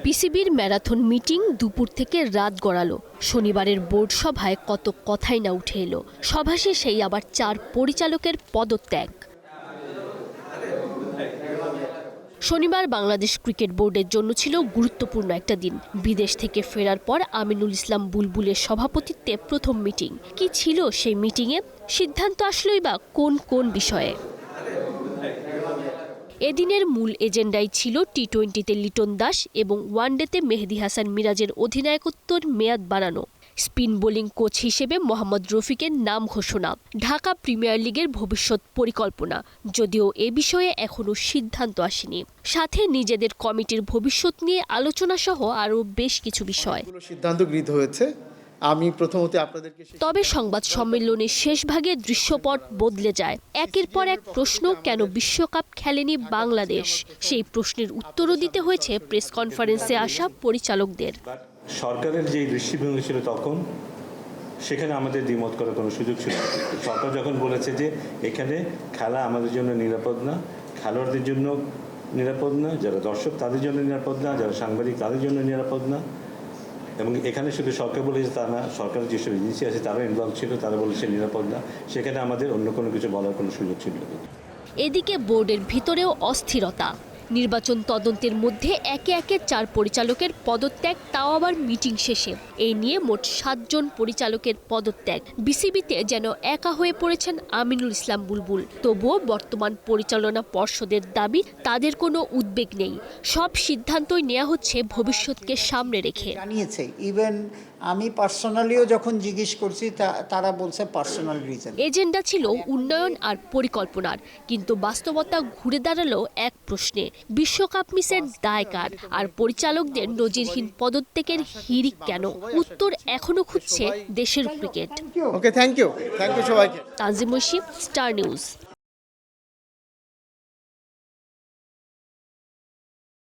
বিসিবির marathon meeting দুপুর থেকে রাত গড়ালো। শনিবারের বোর্ড সভায় কত কথাই না উঠে এলো। সভা শেষেই আবার 4 পরিচালকের পদত্যাগ। শনিবার বাংলাদেশ ক্রিকেট বোর্ডের জন্য ছিল গুরুত্বপূর্ণ একটা দিন। বিদেশ থেকে ফেরার পর আমিনুল ইসলাম বুলবুলের সভাপতিত্বে প্রথম মিটিং। কি ছিল সেই মিটিংয়ে? সিদ্ধান্ত আসলোই বা কোন কোন বিষয়ে? এদিনের মূল এজেন্ডাই ছিল টি-20তে লিটন দাস এবং ওয়ানডেতে মেহেদী হাসান মিরাজের অধিনায়কত্বের মেয়াদ বাড়ানো, স্পিন বোলিং কোচ হিসেবে মোহাম্মদ রফিকের নাম ঘোষণা, ঢাকা প্রিমিয়ার লিগের ভবিষ্যৎ পরিকল্পনা, যদিও এ বিষয়ে এখনও সিদ্ধান্ত আসেনি। সাথে নিজেদের কমিটির ভবিষ্যৎ নিয়ে আলোচনা সহ আরও বেশ কিছু বিষয়। সিদ্ধান্ত গৃহীত হয়েছে। আমি প্রথমত আপনাদেরকে তবে সংবাদ সম্মেলনের শেষ ভাগে দৃশ্যপট বদলে যায়। একের পর এক প্রশ্ন, কেন বিশ্বকাপ খেলেনি বাংলাদেশ? সেই প্রশ্নের উত্তরও দিতে হয়েছে প্রেস কনফারেন্সে আসা পরিচালকদের। সরকারের যে দৃষ্টিভঙ্গি ছিল তখন সেখানে আমাদের দ্বিমত করার কোনো সুযোগ ছিল না। সরকার যখন বলেছে যে এখানে খেলা আমাদের জন্য নিরাপদ না, খেলোয়াড়দের জন্য নিরাপদ না, যারা দর্শক তাদের জন্য নিরাপদ না, যারা সাংবাদিক তাদের জন্য নিরাপদ না, এবং এখানে শুধু সরকার বলেছে তা না, সরকারের যেসব এজেন্সি আছে তারা ইনভলভ ছিল, তারা বলেছে নিরাপদ না, সেখানে আমাদের অন্য কোনো কিছু বলার কোনো সুযোগ ছিল না। এদিকে বোর্ডের ভিতরেও অস্থিরতা। নির্বাচন তদন্তের মধ্যে একে একে 4 পরিচালকের পদত্যাগ, তাও আবার মিটিং শেষে। এই নিয়ে মোট 7 জন পরিচালকের পদত্যাগ। বিসিবিতে যেন একা হয়ে পড়েছেন আমিনুল ইসলাম বুলবুল। তবুও বর্তমান পরিচালনা পর্ষদের দাবি, তাদের কোনো উদ্বেগ নেই। সব সিদ্ধান্তই নেওয়া হচ্ছে ভবিষ্যৎকে সামনে রেখে। জানিয়েছে, ইভেন আমি পার্সোনালিও যখন জিজ্ঞেস করছি তারা বলছে পার্সোনাল রিজন। এজেন্ডা ছিল উন্নয়ন আর পরিকল্পনার, কিন্তু বাস্তবতা ঘুরে দাঁড়ালো এক প্রশ্নে, বিশ্বকাপ মিসের দায় কার? আর পরিচালকদের নজিরহীন পদত্যাগের হিড়িক কেন? উত্তর এখনো খুঁজছে দেশের ক্রিকেট। ওকে, থ্যাংক ইউ সবাইকে। Tanzim Oishi, Star news.